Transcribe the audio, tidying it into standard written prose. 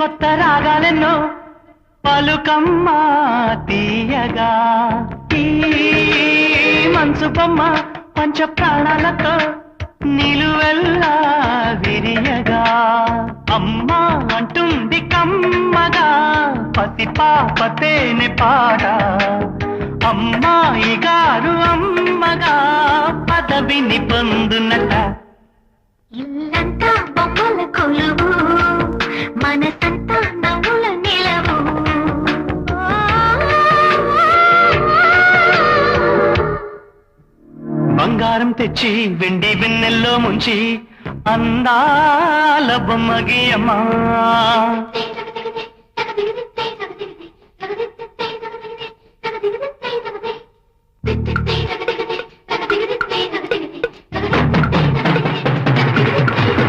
కొత్త రాగాలెన్నో పలుకమ్మ తీయగా ఈ మనసు బొమ్మ పంచ ప్రాణాలతో నిలువెల్లా విరియగా అమ్మా అంటుంది కమ్మగా పసి పాపతేనే పాట అమ్మాయి గారు అమ్మగా పదవిని పొందునట ఇల్లంతా బొమ్మల కొలువు మనసంతా నవ్వుల నిలవు బంగారం తెచ్చి వెండి వెన్నెల్లో ముంచి అందాల బొమ్మగియమ్మా